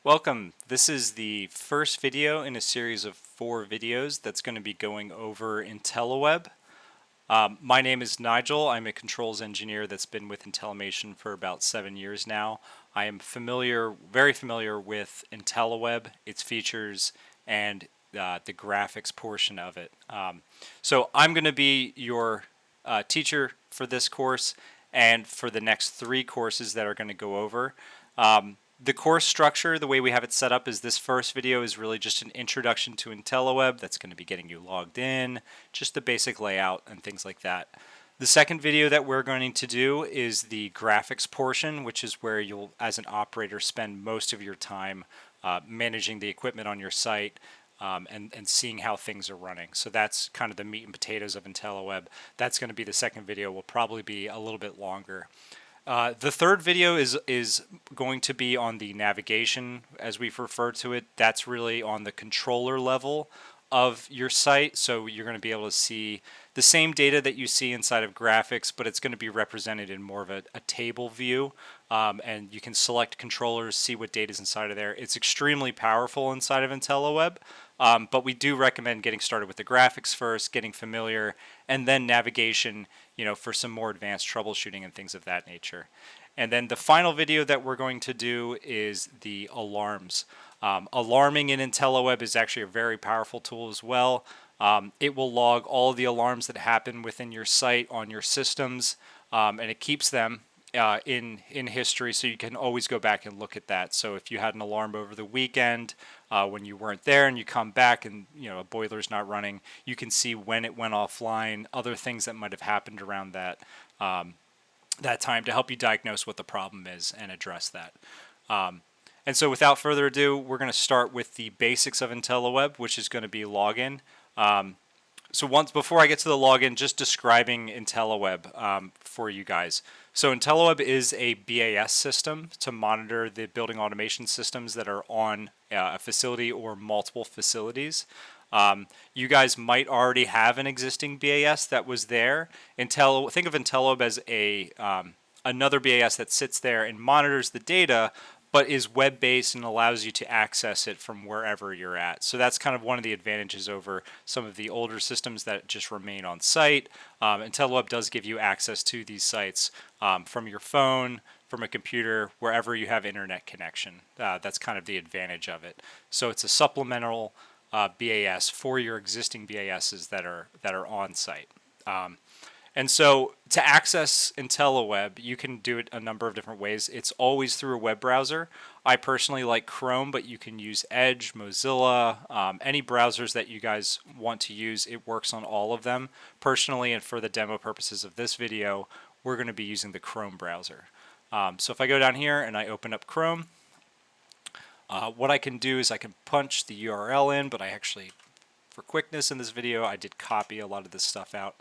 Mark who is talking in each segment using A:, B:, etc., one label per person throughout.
A: Welcome. This is the first video in a series of 4 videos that's going to be going over IntelliWEB. My name is Nigel. I'm a controls engineer that's been with Intellimation for about 7 years now. I am very familiar with IntelliWEB, its features, and the graphics portion of it. So I'm going to be your teacher for this course and for the next 3 courses that are going to go over. The course structure, the way we have it set up, is this first video is really just an introduction to IntelliWEB. That's going to be getting you logged in, just the basic layout and things like that. The second video that we're going to do is the graphics portion, which is where you'll, as an operator, spend most of your time managing the equipment on your site and seeing how things are running. So that's kind of the meat and potatoes of IntelliWEB. That's going to be the second video. Will probably be a little bit longer. The third video is going to be on the navigation, as we've referred to it. That's really on the controller level of your site. So you're going to be able to see the same data that you see inside of graphics, but it's going to be represented in more of a table view. And you can select controllers, see what data is inside of there. It's extremely powerful inside of IntelliWEB. But we do recommend getting started with the graphics first, getting familiar, and then navigation, for some more advanced troubleshooting and things of that nature. And then the final video that we're going to do is the alarms. Alarming in IntelliWEB is actually a very powerful tool as well. It will log all of the alarms that happen within your site on your systems, and it keeps them in history, so you can always go back and look at that. So if you had an alarm over the weekend when you weren't there and you come back and a boiler's not running, you can see when it went offline, other things that might have happened around that that time to help you diagnose what the problem is and address that. And so without further ado, we're going to start with the basics of IntelliWEB, which is going to be login. So before I get to the login, just describing IntelliWEB for you guys. So IntelliWEB is a BAS system to monitor the building automation systems that are on a facility or multiple facilities. You guys might already have an existing BAS that was there. Think of IntelliWEB as another BAS that sits there and monitors the data, but is web-based and allows you to access it from wherever you're at. So that's kind of one of the advantages over some of the older systems that just remain on site. IntelliWEB does give you access to these sites from your phone, from a computer, wherever you have internet connection. That's kind of the advantage of it. So it's a supplemental BAS for your existing BASs that are on site. And so to access IntelliWEB, you can do it a number of different ways. It's always through a web browser. I personally like Chrome, but you can use Edge, Mozilla, any browsers that you guys want to use. It works on all of them. Personally, and for the demo purposes of this video, we're going to be using the Chrome browser. So if I go down here and I open up Chrome, what I can do is I can punch the URL in, but I actually, for quickness in this video, I did copy a lot of this stuff out.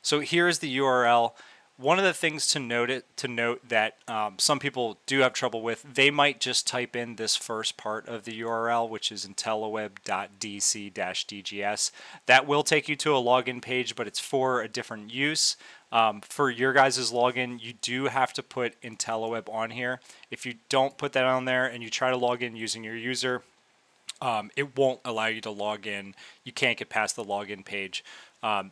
A: So here is the URL. One of the things to note that some people do have trouble with, they might just type in this first part of the URL, which is intelliweb.dc-dgs. That will take you to a login page, but it's for a different use. For your guys' login, you do have to put IntelliWEB on here. If you don't put that on there and you try to log in using your user, it won't allow you to log in. You can't get past the login page.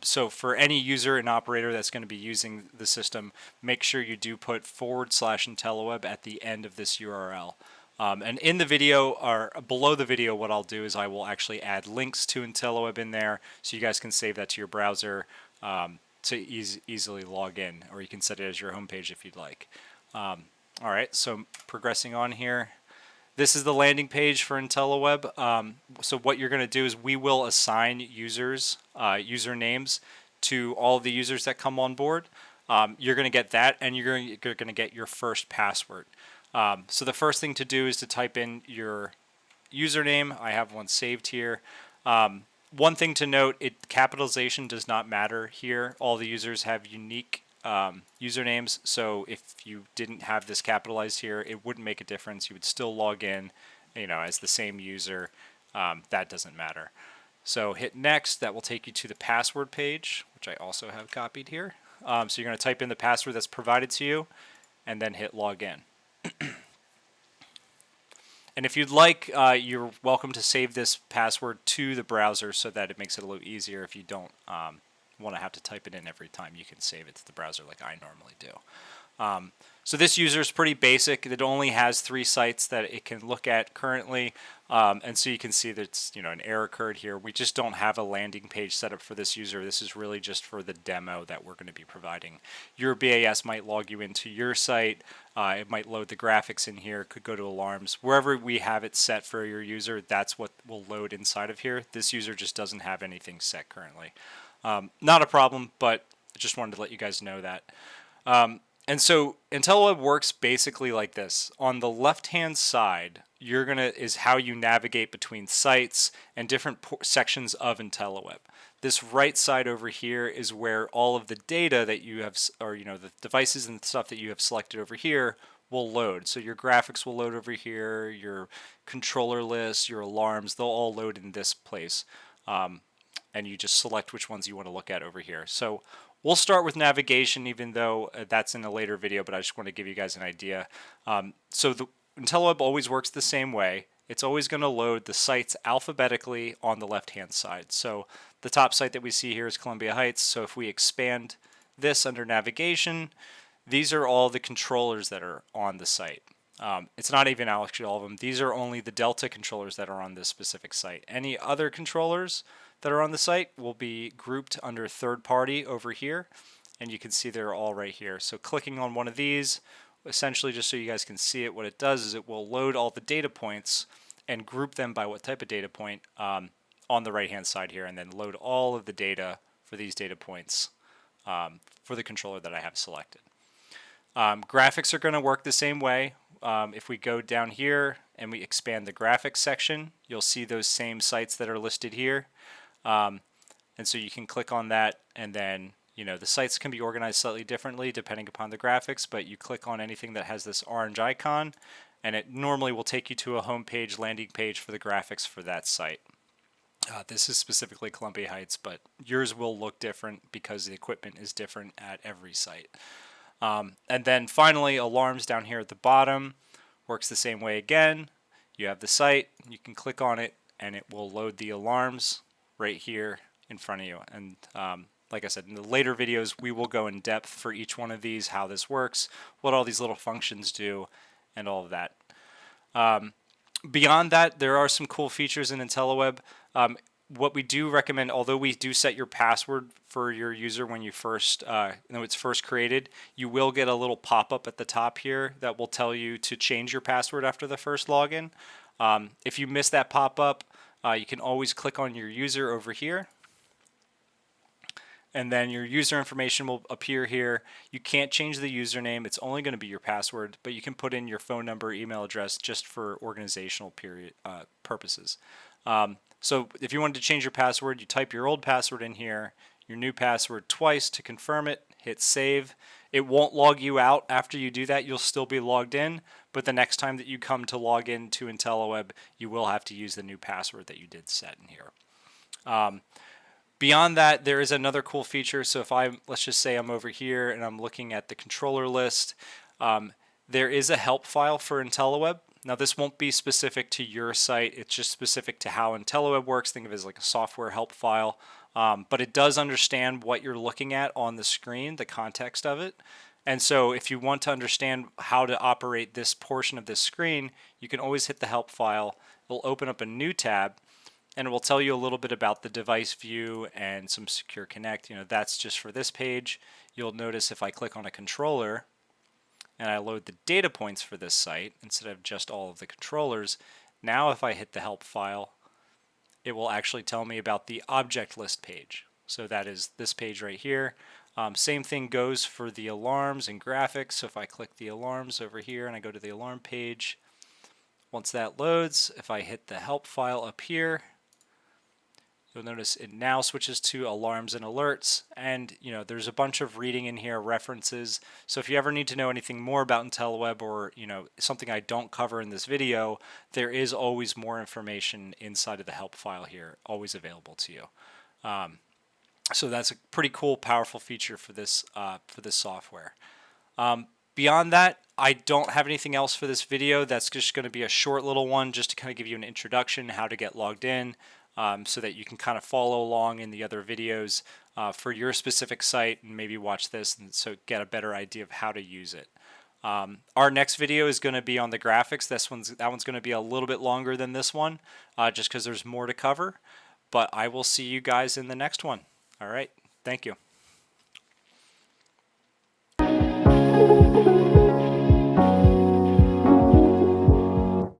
A: So for any user and operator that's going to be using the system, make sure you do put /IntelliWEB at the end of this URL. And in the video, or below the video, what I'll do is I will actually add links to IntelliWEB in there, so you guys can save that to your browser to easily log in, or you can set it as your home page if you'd like. All right, so progressing on here. This is the landing page for IntelliWEB. So what you're going to do is we will assign users, usernames to all the users that come on board. You're going to get that, and you're going to get your first password. So the first thing to do is to type in your username. I have one saved here. One thing to note, capitalization does not matter here. All the users have unique usernames, so if you didn't have this capitalized here, it wouldn't make a difference. You would still log in, as the same user. That doesn't matter. So hit next. That will take you to the password page, which I also have copied here. So you're going to type in the password that's provided to you, and then hit login. And if you'd like, you're welcome to save this password to the browser so that it makes it a little easier. If you don't want to have to type it in every time, you can save it to the browser like I normally do. So this user is pretty basic. It only has 3 sites that it can look at currently, and so you can see that an error occurred here. We just don't have a landing page set up for this user. This is really just for the demo that we're going to be providing. Your BAS might log you into your site. It might load the graphics in here. It could go to alarms. Wherever we have it set for your user, that's what will load inside of here. This user just doesn't have anything set currently. Not a problem, but I just wanted to let you guys know that. And so enteliWEB works basically like this. On the left-hand side, is how you navigate between sites and different sections of enteliWEB. This right side over here is where all of the data that you have, or the devices and stuff that you have selected over here will load. So your graphics will load over here, your controller list, your alarms, they'll all load in this place. And you just select which ones you want to look at over here. So we'll start with navigation, even though that's in a later video, but I just want to give you guys an idea. So the enteliWEB always works the same way. It's always going to load the sites alphabetically on the left-hand side. So the top site that we see here is Columbia Heights. So if we expand this under navigation, these are all the controllers that are on the site. It's not even actually all of them. These are only the Delta controllers that are on this specific site. Any other controllers that are on the site will be grouped under third party over here, and you can see they're all right here. So clicking on one of these, essentially just so you guys can see it, what it does is it will load all the data points and group them by what type of data point on the right hand side here, and then load all of the data for these data points for the controller that I have selected. Graphics are going to work the same way. If we go down here and we expand the graphics section, you'll see those same sites that are listed here. And so you can click on that, and then the sites can be organized slightly differently depending upon the graphics, but you click on anything that has this orange icon and it normally will take you to a home page, landing page for the graphics for that site. This is specifically Columbia Heights, but yours will look different because the equipment is different at every site. And then finally, alarms down here at the bottom works the same way again. You have the site, you can click on it, and it will load the alarms right here in front of you. And like I said, in the later videos, we will go in depth for each one of these, how this works, what all these little functions do, and all of that. Beyond that, there are some cool features in enteliWEB. What we do recommend, although we do set your password for your user when you first, it's first created, you will get a little pop-up at the top here that will tell you to change your password after the first login. If you miss that pop-up, you can always click on your user over here, and then your user information will appear here. You can't change the username. It's only going to be your password, but you can put in your phone number, email address just for organizational purposes. So if you wanted to change your password, you type your old password in here, your new password twice to confirm it, hit save. It won't log you out after you do that. You'll still be logged in, but the next time that you come to log in to enteliWEB, you will have to use the new password that you did set in here. Beyond that, there is another cool feature. So if let's just say I'm over here and I'm looking at the controller list, there is a help file for enteliWEB. Now this won't be specific to your site, it's just specific to how enteliWEB works. Think of it as like a software help file, but it does understand what you're looking at on the screen, the context of it. And so if you want to understand how to operate this portion of this screen, you can always hit the help file. It'll open up a new tab, and it will tell you a little bit about the device view and some secure connect. That's just for this page. You'll notice if I click on a controller and I load the data points for this site instead of just all of the controllers, now if I hit the help file, it will actually tell me about the object list page. So that is this page right here. Same thing goes for the alarms and graphics. So if I click the alarms over here and I go to the alarm page, once that loads, if I hit the help file up here, you'll notice it now switches to alarms and alerts, and there's a bunch of reading in here, references. So if you ever need to know anything more about enteliWEB, or something I don't cover in this video, there is always more information inside of the help file here, always available to you. So that's a pretty cool, powerful feature for this software. Beyond that, I don't have anything else for this video. That's just going to be a short little one just to kind of give you an introduction, how to get logged in, so that you can kind of follow along in the other videos for your specific site and maybe watch this and so get a better idea of how to use it. Our next video is going to be on the graphics. That one's going to be a little bit longer than this one, just because there's more to cover. But I will see you guys in the next one. All right. Thank you.